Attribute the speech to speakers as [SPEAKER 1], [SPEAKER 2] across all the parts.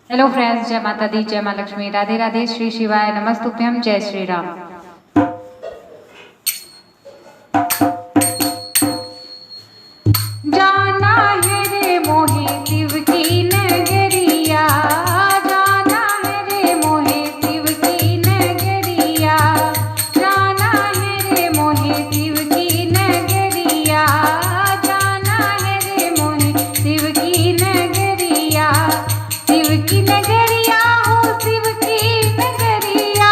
[SPEAKER 1] Hello friends, जय माता दी, जय माँ लक्ष्मी, राधे राधे, श्री शिवाय नमस्तुभ्यम, जय श्री राम। जाना है रे मोहे शिव की नगरिया, जाना है रे मोहे शिव की नगरिया, जाना है रे मोहे शिव की नगरिया, जाना है रे मोहे शिव की नगरिया, शिव की नगरिया हो शिव की नगरिया,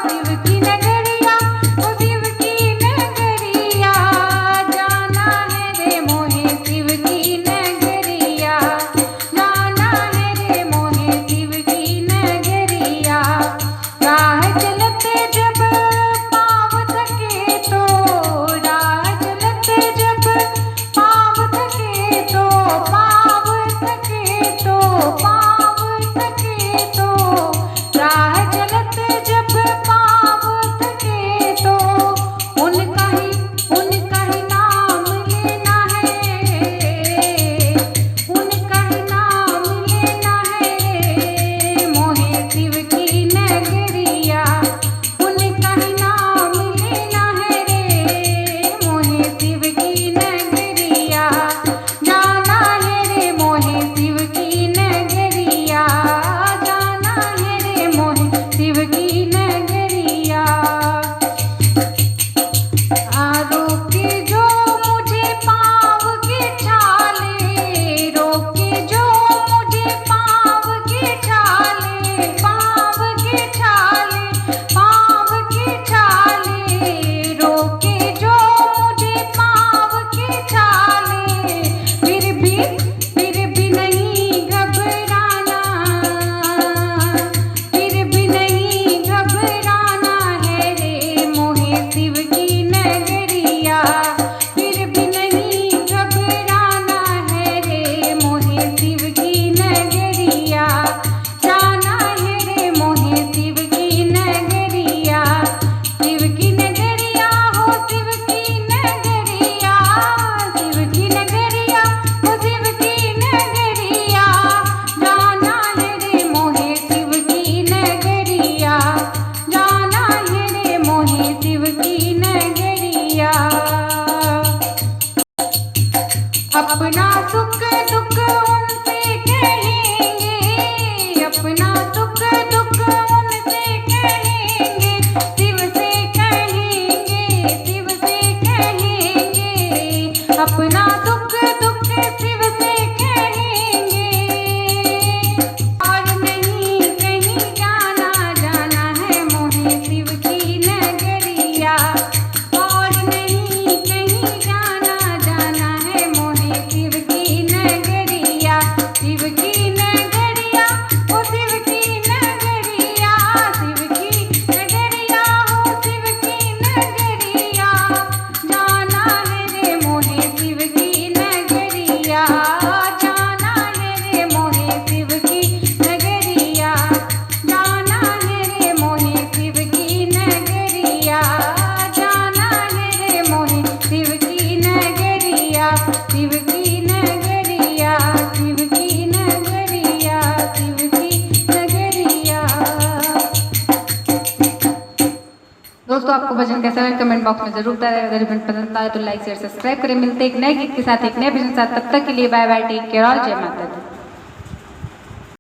[SPEAKER 1] शिव की नगरिया हो शिव की नगरिया, जाना है रे मोहे शिव की नगरिया, जाना है रे मोहे शिव की नगरिया। राह चलते जब पाँव थके तो, राह चलते जब पाँव थके तो, पाँव थके तो, पाँव थके तो, राह चलते जब पाँव थके तो, उनका ही नाम लेना है, उनका ही नाम लेना है, मोहे शिव की नगरिया, उनका ही नाम लेना है रे, मोहे शिव की नगरिया, जाना है रे मोहे शिव की नगरिया, जाना है रे मोहे शिव की नगरिया। रोके जो मुझे पाँव के छाले, रोके जो मुझे पाँव के छाले, पाँव के छाले, पाँव के छाले, रोके जो मुझे पाँव के छाले, फिर भी नहीं घबराना, फिर भी नहीं घबराना है रे मोहे शिव की नगरिया, फिर भी नहीं घबराना है रे मोहे शिव की नगरिया, जाना है रे मोहे शिव की नगरिया, शिव की नगरिया हो शिव की नगरिया, शिव की नगरिया हो शिव की नगरिया, जाना है रे मोहे शिव की नगरिया, जाना है रे मोहे शिव की नगरिया। अपना सुख दुख उनसे कहेंगे, अपना सुख दुख उनसे कहेंगे, शिव से कहेंगे, शिव से कहेंगे, अपना दुख दुख शिव से कहेंगे, और नहीं कहीं जाना, जाना है मोहे शिव की नगरिया, और नहीं कहीं जाना, जाना है मोहे शिव की नगरिया, शिव की नगरिया हो शिव की नगरिया, शिव की नगरिया हो शिव की नगरिया, जाना है रे मोहे शिव की नगरिया, जाना है रे मोहे शिव की नगरिया, जाना है रे मोहे शिव की नगरिया, जाना है रे मोहे शिव की नगरिया, शिव की नगरिया, शिव की नगरिया, शिव की नगरिया। दोस्तों, आपको भजन कैसा लगा कमेंट बॉक्स में जरूर बताएं। अगर भजन पसंद आए तो लाइक शेयर सब्सक्राइब करें। मिलते हैं एक नए गीत के साथ, एक नए भजन के साथ। तब तक के लिए बाय बाय, टेक केयर और जय माता दी।